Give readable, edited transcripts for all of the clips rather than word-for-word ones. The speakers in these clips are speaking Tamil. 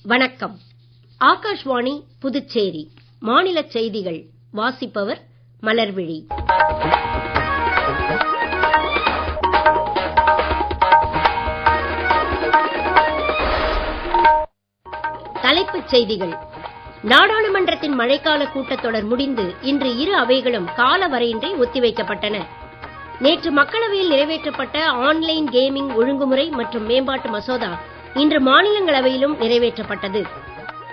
வணக்கம். ஆகாஷ்வாணி புதுச்சேரி மாநில செய்திகள் வாசிப்பவர் மலர்விழி. தலைப்புச் செய்திகள். நாடாளுமன்றத்தின் மழைக்கால கூட்டத்தொடர் முடிந்து இன்று இரு அவைகளும் காலவரையின்றி ஒத்திவைக்கப்பட்டன. நேற்று மக்களவையில் நிறைவேற்றப்பட்ட ஆன்லைன் கேமிங் ஒழுங்குமுறை மற்றும் மேம்பாட்டு மசோதா இன்று மாநிலங்களவையிலும் நிறைவேற்றப்பட்டது.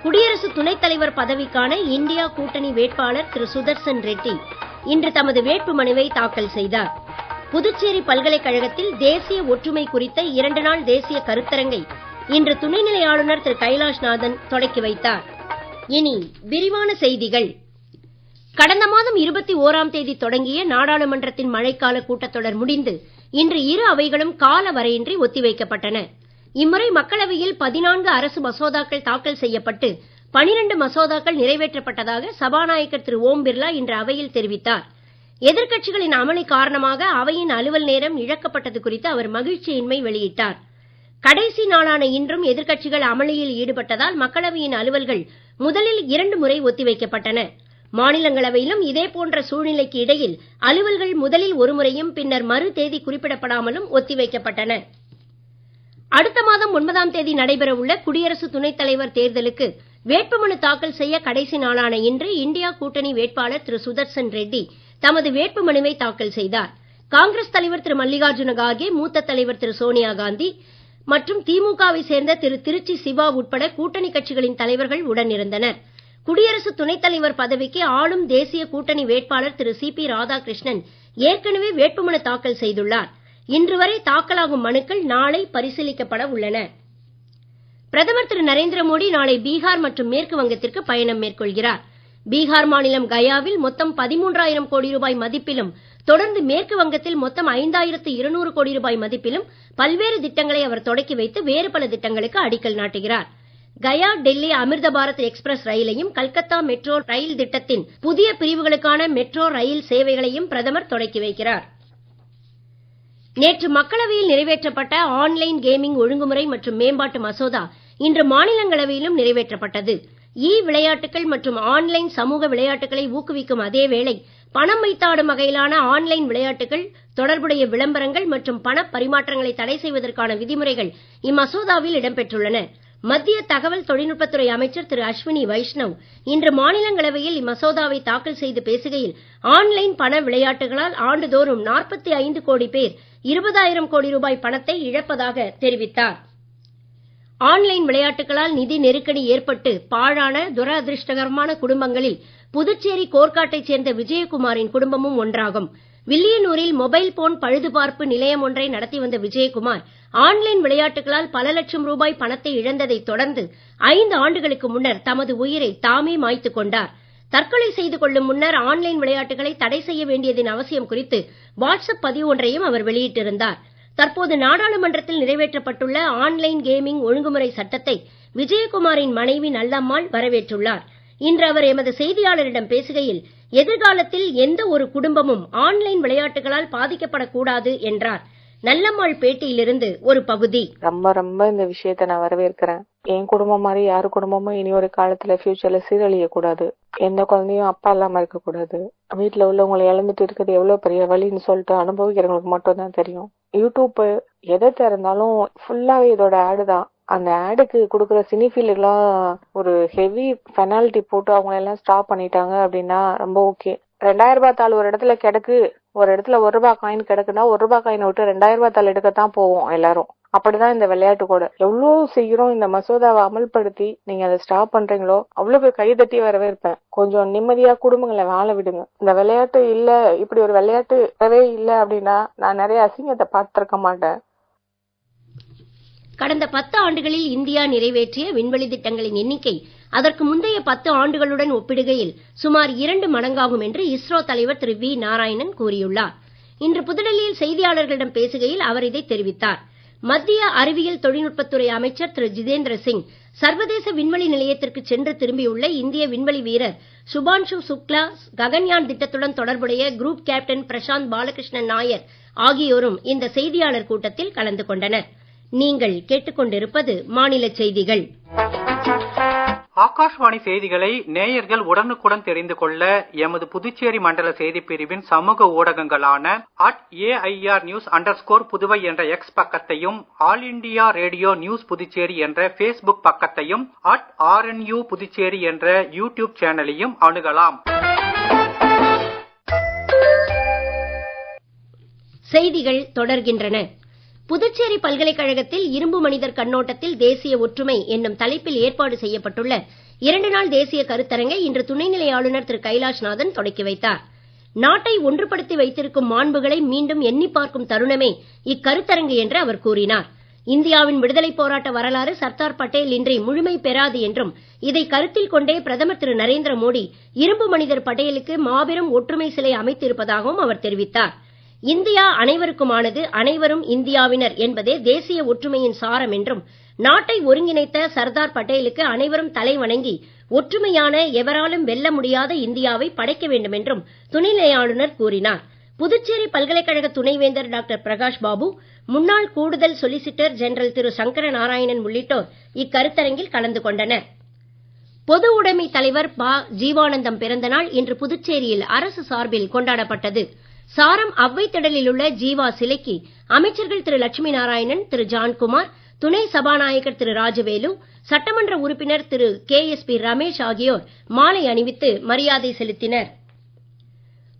குடியரசு துணைத் தலைவர் பதவிக்கான இந்தியா கூட்டணி வேட்பாளர் திரு சுதர்சன் ரெட்டி இன்று தமது வேட்புமனுவை தாக்கல் செய்தார். புதுச்சேரி பல்கலைக்கழகத்தில் தேசிய ஒற்றுமை குறித்த 2 நாள் தேசிய கருத்தரங்கை இன்று துணைநிலை ஆளுநர் திரு கைலாஷ்நாதன் தொடக்கி வைத்தார். இனி விரிவான செய்திகள். கடந்த மாதம் 21ஆம் தேதி தொடங்கிய நாடாளுமன்றத்தின் மழைக்கால கூட்டத்தொடர் முடிந்து இன்று இரு அவைகளும் காலவரையின்றி ஒத்திவைக்கப்பட்டன. இம்முறை மக்களவையில் 14 அரசு மசோதாக்கள் தாக்கல் செய்யப்பட்டு 12 மசோதாக்கள் நிறைவேற்றப்பட்டதாக சபாநாயகர் திரு ஓம் பிர்லா இன்று அவையில் தெரிவித்தார். எதிர்க்கட்சிகளின் அமளி காரணமாக அவையின் அலுவல் நேரம் இழக்கப்பட்டது குறித்து அவர் மகிழ்ச்சியின்மை வெளியிட்டார். கடைசி நாளான இன்றும் எதிர்க்கட்சிகள் அமளியில் ஈடுபட்டதால் மக்களவையின் அலுவல்கள் முதலில் 2 முறை ஒத்திவைக்கப்பட்டன. மாநிலங்களவையிலும் இதே போன்ற சூழ்நிலைக்கு இடையில் அலுவல்கள் முதலில் ஒரு முறையும் பின்னர் மறு தேதி குறிப்பிடப்படாமலும் ஒத்திவைக்கப்பட்டன. அடுத்த மாதம் 9ஆம் தேதி நடைபெறவுள்ள குடியரசு துணைத் தலைவர் தேர்தலுக்கு வேட்புமனு தாக்கல் செய்ய கடைசி நாளான இன்று இந்தியா கூட்டணி வேட்பாளர் திரு சுதர்சன் ரெட்டி தமது வேட்புமனுவை தாக்கல் செய்தார். காங்கிரஸ் தலைவர் திரு மல்லிகார்ஜுன கார்கே, மூத்த தலைவர் திரு சோனியா காந்தி மற்றும் திமுகவை சேர்ந்த திரு திருச்சி சிவா உட்பட கூட்டணி கட்சிகளின் தலைவர்கள் உடனிருந்தனர். குடியரசு துணைத் தலைவர் பதவிக்கு ஆளும் தேசிய கூட்டணி வேட்பாளர் திரு சி.பி. ராதாகிருஷ்ணன் ஏற்கனவே வேட்புமனு தாக்கல் செய்துள்ளார். இன்று வரை தாக்கலாகும் மனுக்கள் நாளை பரிசீலிக்கப்பட உள்ளன. பிரதமர் திரு நரேந்திர மோடி நாளை பீகார் மற்றும் மேற்கு வங்கத்திற்கு பயணம் மேற்கொள்கிறார். பீகார் மாநிலம் கயாவில் மொத்தம் 13,000 கோடி ரூபாய் மதிப்பிலும், தொடர்ந்து மேற்கு வங்கத்தில் மொத்தம் 5,200 கோடி ரூபாய் மதிப்பிலும் பல்வேறு திட்டங்களை அவர் தொடக்கி வைத்து வேறு பல திட்டங்களுக்கு அடிக்கல் நாட்டுகிறார். கயா டெல்லி அமிர்த பாரத் எக்ஸ்பிரஸ் ரயிலையும், கல்கத்தா மெட்ரோ ரயில் திட்டத்தின் புதிய பிரிவுகளுக்கான மெட்ரோ ரயில் சேவைகளையும் பிரதமர் தொடக்கி வைக்கிறார். நேற்று மக்களவையில் நிறைவேற்றப்பட்ட ஆன்லைன் கேமிங் ஒழுங்குமுறை மற்றும் மேம்பாட்டு மசோதா இன்று மாநிலங்களவையிலும் நிறைவேற்றப்பட்டது. விளையாட்டுகள் மற்றும் ஆன்லைன் சமூக விளையாட்டுகளை ஊக்குவிக்கும் அதே வேளை பணம் வைத்தாடும் வகையிலான ஆன்லைன் விளையாட்டுகள், தொடர்புடைய விளம்பரங்கள் மற்றும் பண பரிமாற்றங்களை தடை செய்வதற்கான விதிமுறைகள் இம்மசோதாவில் இடம்பெற்றுள்ளன. மத்திய தகவல் தொழில்நுட்பத்துறை அமைச்சர் திரு அஸ்வினி வைஷ்ணவ் இன்று மாநிலங்களவையில் இம்மசோதாவை தாக்கல் செய்து பேசுகையில், ஆன்லைன் பண விளையாட்டுகளால் ஆண்டுதோறும் 45 கோடி பேர் 20,000 கோடி ரூபாய் பணத்தை இழப்பதாக தெரிவித்தார். ஆன்லைன் விளையாட்டுகளால் நிதி நெருக்கடி ஏற்பட்டு பாழான துரதிருஷ்டகரமான குடும்பங்களில் புதுச்சேரி கோர்க்காட்டைச் சேர்ந்த விஜயகுமாரின் குடும்பமும் ஒன்றாகும். வில்லியனூரில் மொபைல் போன் பழுதுபார்ப்பு நிலையம் ஒன்றை நடத்தி வந்த விஜயகுமார் ஆன்லைன் விளையாட்டுகளால் பல லட்சம் ரூபாய் பணத்தை இழந்ததைத் தொடர்ந்து 5 ஆண்டுகளுக்கு முன்னர் தமது உயிரை தாமே மாய்த்துக் கொண்டார். தற்கொலை செய்து கொள்ளும் முன்னர் ஆன்லைன் விளையாட்டுகளை தடை செய்ய வேண்டியதின் அவசியம் குறித்து வாட்ஸ்அப் பதிவு ஒன்றையும் அவர் வெளியிட்டிருந்தார். தற்போது நாடாளுமன்றத்தில் நிறைவேற்றப்பட்டுள்ள ஆன்லைன் கேமிங் ஒழுங்குமுறை சட்டத்தை விஜயகுமாரின் மனைவி நல்லம்மாள் வரவேற்றுள்ளார். இன்று அவர் எமது செய்தியாளரிடம் பேசுகையில், எதிர்காலத்தில் எந்த ஒரு குடும்பமும் ஆன்லைன் விளையாட்டுகளால் பாதிக்கப்படக்கூடாது என்றார். நல்லம்மாள் பேட்டியிலிருந்து ஒரு பகுதி. ரொம்ப இந்த விஷயத்தை நான் வரவேற்கிறேன். என் குடும்பம் மாதிரி யாரு குடும்பமும் இனி ஒரு காலத்துல ஃபியூச்சர்ல சீரழிய கூடாது. எந்த குழந்தையும் அப்பா இல்லாம இருக்க கூடாது. வீட்டுல உள்ளவங்களை இழந்துட்டு இருக்கிறது எவ்வளவு பெரிய வலின்னு சொல்லிட்டு அனுபவிக்கிறவங்களுக்கு மட்டும் தான் தெரியும். யூடியூப் எதை திறந்தாலும் ஃபுல்லாவே இதோட ஆடு தான். அந்த ஆடுக்கு கொடுக்குற சினிஃபீல்டுலாம் ஒரு ஹெவி பெனால்டி போட்டு அவங்க எல்லாம் ஸ்டாப் பண்ணிட்டாங்க அப்படின்னா ரொம்ப ஓகே. 2000 ரூபாய் தாள் ஒரு இடத்துல கிடக்கு, ஒரு இடத்துல 1 ரூபாய் காயின் கிடக்குன்னா 1 ரூபாய் காயினை விட்டு 2000 ரூபாய் தாள் எடுக்கத்தான் போவோம் எல்லாரும். அப்படிதான் இந்த விளையாட்டு கூட. எவ்வளவு சீக்கிரம் இந்த மசோதாவை அமல்படுத்தி நீங்க அதை ஸ்டாப் பண்றீங்களோ அவ்வளவு கைதட்டி வரவேற்பேன். கொஞ்சம் நிம்மதியா குடும்பங்களை வாழ விடுங்க. இந்த விளையாட்டு இல்ல, இப்படி ஒரு விளையாட்டு இல்ல அப்படின்னா நான் நிறைய அசிங்கத்தை பார்த்திருக்க மாட்டேன். கடந்த 10 ஆண்டுகளில் இந்தியா நிறைவேற்றிய விண்வெளி திட்டங்களின் எண்ணிக்கை அதற்கு முந்தைய 10 ஆண்டுகளுடன் ஒப்பிடுகையில் சுமார் 2 மடங்காகும் என்று இஸ்ரோ தலைவர் திரு வி நாராயணன் கூறியுள்ளார். இன்று புதுடெல்லியில் செய்தியாளர்களிடம் பேசுகையில் அவர் இதை தெரிவித்தார். மத்திய அறிவியல் தொழில்நுட்பத்துறை அமைச்சர் திரு ஜிதேந்திர சிங் சர்வதேச விண்வெளி நிலையத்திற்கு சென்று திரும்பியுள்ள இந்திய விண்வெளி வீரர் சுபான்ஷு சுக்லா, ககன்யான் திட்டத்துடன் தொடர்புடைய குரூப் கேப்டன் பிரசாந்த் பாலகிருஷ்ணன் நாயர் ஆகியோரும் இந்த செய்தியாளர் கூட்டத்தில் கலந்து கொண்டனர். நீங்கள் கேட்டுக்கொண்டிருப்பது மாநில செய்திகள். ஆகாஷ்வாணி செய்திகளை நேயர்கள் உடனுக்குடன் தெரிந்து கொள்ள எமது புதுச்சேரி மண்டல செய்திப் பிரிவின் சமூக ஊடகங்களான @AIRnews_புதுவை என்ற எக்ஸ் பக்கத்தையும், all India radio news Puducherry என்ற பேஸ்புக் பக்கத்தையும், @RNU புதுச்சேரி என்ற யூடியூப் சேனலையும் அணுகலாம். செய்திகள் தொடர்கின்றன. புதுச்சேரி பல்கலைக்கழகத்தில் இரும்பு மனிதர் கண்ணோட்டத்தில் தேசிய ஒற்றுமை என்னும் தலைப்பில் ஏற்பாடு செய்யப்பட்டுள்ள 2 நாள் தேசிய கருத்தரங்கை இன்று துணைநிலை ஆளுநர் திரு கைலாஷ்நாதன் தொடக்கி வைத்தார். நாட்டை ஒன்றுபடுத்தி வைத்திருக்கும் மாண்புகளை மீண்டும் எண்ணி பார்க்கும் தருணமே இக்கருத்தரங்கு என்று அவர் கூறினார். இந்தியாவின் விடுதலை போராட்ட வரலாறு சர்தார் பட்டேல் இன்றி முழுமை பெறாது என்றும், இதை கருத்தில் கொண்டே பிரதமர் திரு நரேந்திர மோடி இரும்பு மனிதர் பட்டேலுக்கு மாபெரும் ஒற்றுமை சிலை அமைத்திருப்பதாகவும் அவர் தெரிவித்தார். இந்தியா அனைவருக்குமானது, அனைவரும் இந்தியாவினர் என்பதே தேசிய ஒற்றுமையின் சாரம் என்றும், நாட்டை ஒருங்கிணைத்த சர்தார் பட்டேலுக்கு அனைவரும் தலை வணங்கி ஒற்றுமையான, எவராலும் வெல்ல முடியாத இந்தியாவை படைக்க வேண்டும் என்றும் துணைநிலை ஆளுநர் கூறினார். புதுச்சேரி பல்கலைக்கழக துணைவேந்தர் டாக்டர் பிரகாஷ் பாபு, முன்னாள் கூடுதல் சொலிசிட்டர் ஜெனரல் திரு சங்கர நாராயணன் உள்ளிட்டோர் இக்கருத்தரங்கில் கலந்து கொண்டனர். பொது உடைமை தலைவர் ப. ஜீவானந்தம் பிறந்த நாள் இன்று புதுச்சேரியில் அரசு சார்பில் கொண்டாடப்பட்டது. சாரம் அவ்வை திடலில் உள்ள ஜீவா சிலைக்கு அமைச்சர்கள் திரு லட்சுமி நாராயணன், திரு ஜான்குமார், துணை சபாநாயகர் திரு ராஜவேலு, சட்டமன்ற உறுப்பினர் திரு KSP ரமேஷ் ஆகியோர் மாலை அணிவித்து மரியாதை செலுத்தினர்.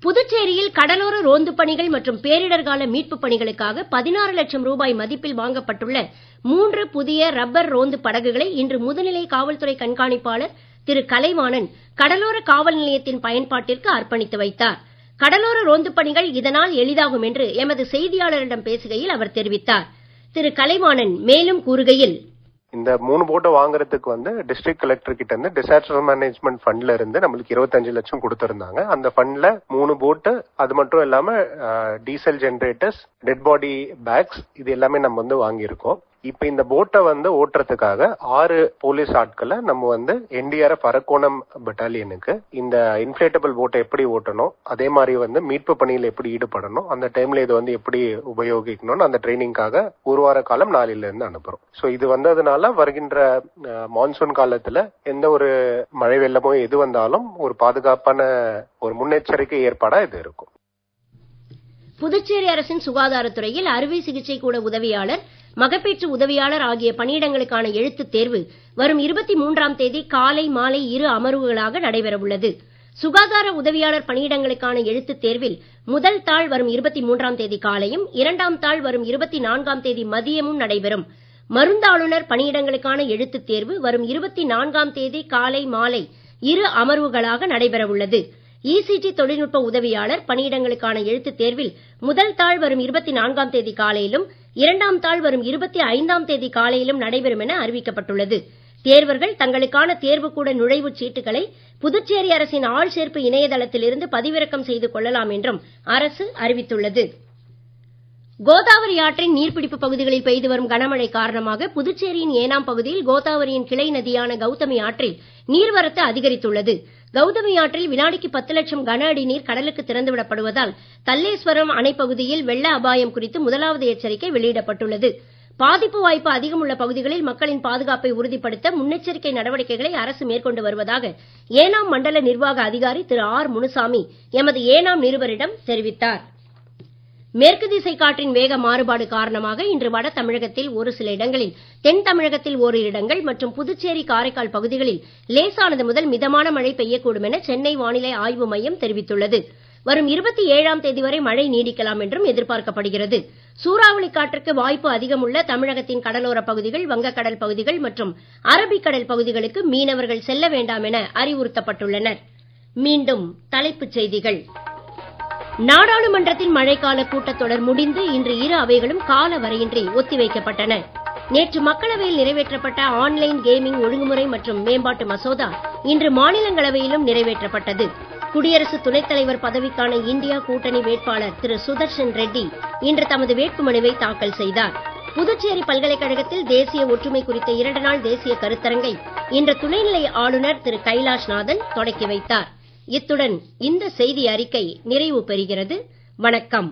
புதுச்சேரியில் கடலோர ரோந்து பணிகள் மற்றும் பேரிடர்கால மீட்புப் பணிகளுக்காக 16 லட்சம் ரூபாய் மதிப்பில் வாங்கப்பட்டுள்ள 3 புதிய ரப்பர் ரோந்து படகுகளை இன்று முதுநிலை காவல்துறை கண்காணிப்பாளர் திரு கலைவாணன் கடலோர காவல் நிலையத்தின் பயன்பாட்டிற்கு அர்ப்பணித்து வைத்தார். கடலோர ரோந்து பணிகள் இதனால் எளிதாகும் என்று எமது செய்தியாளரிடம் பேசுகையில் அவர் தெரிவித்தார். திரு கலைவாணன் மேலும் கூறுகையில், இந்த 3 போட்டை வாங்குறதுக்கு டிஸ்ட்ரிக்ட் கலெக்டர் கிட்ட இருந்து டிசாஸ்டர் மேனேஜ்மெண்ட் ஃபண்ட்ல இருந்து நம்மளுக்கு 25 லட்சம் கொடுத்திருந்தாங்க. அந்த ஃபண்ட்ல 3 போட்டு, அது மட்டும் இல்லாம diesel generators, dead body bags, இது எல்லாமே நம்ம வாங்கியிருக்கோம். இப்ப இந்த போட்டை ஓட்டுறதுக்காக 6 போலீஸ் ஆட்களை நம்ம NDRF அரக்கோணம் பட்டாலியனுக்கு இந்த இன்ஃபிளேட்டபிள் போட்டை எப்படி ஓட்டணும், அதே மாதிரி மீட்பு பணியில் எப்படி ஈடுபடணும், அந்த டைம்ல இது எப்படி உபயோகிக்கணும்னு அந்த ட்ரைனிங்காக 1 வார காலம் நாளில இருந்து அனுப்புறோம். சோ இது வந்ததுனால வருகின்ற மான்சூன் காலத்துல எந்த ஒரு மழை வெள்ளமோ எது வந்தாலும் ஒரு பாதுகாப்பான ஒரு முன்னெச்சரிக்கை ஏற்பாடா இது இருக்கும். புதுச்சேரி அரசின் சுகாதாரத்துறையில் அறுவை சிகிச்சை கூட உதவியாளர், மகப்பேற்று உதவியாளர் ஆகிய பணியிடங்களுக்கான எழுத்துத் தேர்வு வரும் 23ஆம் தேதி காலை மாலை 2 அமர்வுகளாக நடைபெற உள்ளது. சுகாதார உதவியாளர் பணியிடங்களுக்கான எழுத்துத் தேர்வில் முதல் தாள் வரும் 23ஆம் தேதி காலையும், 2ஆம் தாள் வரும் 24ஆம் தேதி மதியமும் நடைபெறும். மருந்தாளுநர் பணியிடங்களுக்கான எழுத்துத் தேர்வு வரும் 24ஆம் தேதி காலை மாலை 2 அமர்வுகளாக நடைபெற உள்ளது. ECG தொழில்நுட்ப உதவியாளர் பணியிடங்களுக்கான எழுத்துத் தேர்வில் முதல் தாள் வரும் 24ஆம் தேதி காலையிலும், 2ஆம் தாள் வரும் 25ஆம் தேதி காலையிலும் நடைபெறும் என அறிவிக்கப்பட்டுள்ளது. தேர்வர்கள் தங்களுக்கான தேர்வுக்கூட நுழைவுச் சீட்டுகளை புதுச்சேரி அரசின் ஆள் சேர்ப்பு இணையதளத்தில் இருந்து பதிவிறக்கம் செய்து கொள்ளலாம் என்றும் அரசு அறிவித்துள்ளது. கோதாவரி ஆற்றின் நீர்பிடிப்பு பகுதிகளில் பெய்து வரும் கனமழை காரணமாக புதுச்சேரியின் ஏனாம் பகுதியில் கோதாவரியின் கிளை நதியான கௌதமி ஆற்றில் நீர்வரத்து அதிகரித்துள்ளது. கௌதமி ஆற்றில் வினாடிக்கு 10 லட்சம் கன அடி நீர் கடலுக்கு திறந்துவிடப்படுவதால் தல்லேஸ்வரம் அணைப்பகுதியில் வெள்ள அபாயம் குறித்து முதலாவது எச்சரிக்கை வெளியிடப்பட்டுள்ளது. பாதிப்பு வாய்ப்பு அதிகம் உள்ள பகுதிகளில் மக்களின் பாதுகாப்பை உறுதிப்படுத்த முன்னெச்சரிக்கை நடவடிக்கைகளை அரசு மேற்கொண்டு வருவதாக ஏனாம் மண்டல நிர்வாக அதிகாரி திரு R. முனுசாமி எமது ஏனாம் நிருபரிடம் தெரிவித்தார். மேற்கு திசை காற்றின் வேக மாறுபாடு காரணமாக இன்று வட தமிழகத்தில் ஒரு சில இடங்களில், தென் தமிழகத்தில் ஓரிரு இடங்கள் மற்றும் புதுச்சேரி காரைக்கால் பகுதிகளில் லேசானது முதல் மிதமான மழை பெய்யக்கூடும் என சென்னை வானிலை ஆய்வு மையம் தெரிவித்துள்ளது. வரும் 27ஆம் தேதி வரை மழை நீடிக்கலாம் என்றும் எதிர்பார்க்கப்படுகிறது. சூறாவளி காற்றுக்கு வாய்ப்பு அதிகம் உள்ள தமிழகத்தின் கடலோர பகுதிகள், வங்கக்கடல் பகுதிகள் மற்றும் அரபிக்கடல் பகுதிகளுக்கு மீனவர்கள் செல்ல வேண்டாம் என அறிவுறுத்தப்பட்டுள்ளனர். மீண்டும் தலைப்புச் செய்திகள். நாடாளுமன்றத்தின் மழைக்கால கூட்டத்தொடர் முடிந்து இன்று 2 அவைகளும் கால வரையின்றி ஒத்திவைக்கப்பட்டன. நேற்று மக்களவையில் நிறைவேற்றப்பட்ட ஆன்லைன் கேமிங் ஒழுங்குமுறை மற்றும் மேம்பாட்டு மசோதா இன்று மாநிலங்களவையிலும் நிறைவேற்றப்பட்டது. குடியரசு துணைத் தலைவர் பதவிக்கான இந்தியா கூட்டணி வேட்பாளர் திரு சுதர்ஷன் ரெட்டி இன்று தமது வேட்புமனுவை தாக்கல் செய்தார். புதுச்சேரி பல்கலைக்கழகத்தில் தேசிய ஒற்றுமை குறித்த 2 நாள் தேசிய கருத்தரங்கை இன்று துணைநிலை ஆளுநர் திரு கைலாஷ்நாதன் தொடக்கி வைத்தார். இத்துடன் இந்த செய்தி அறிக்கை நிறைவு பெறுகிறது. வணக்கம்.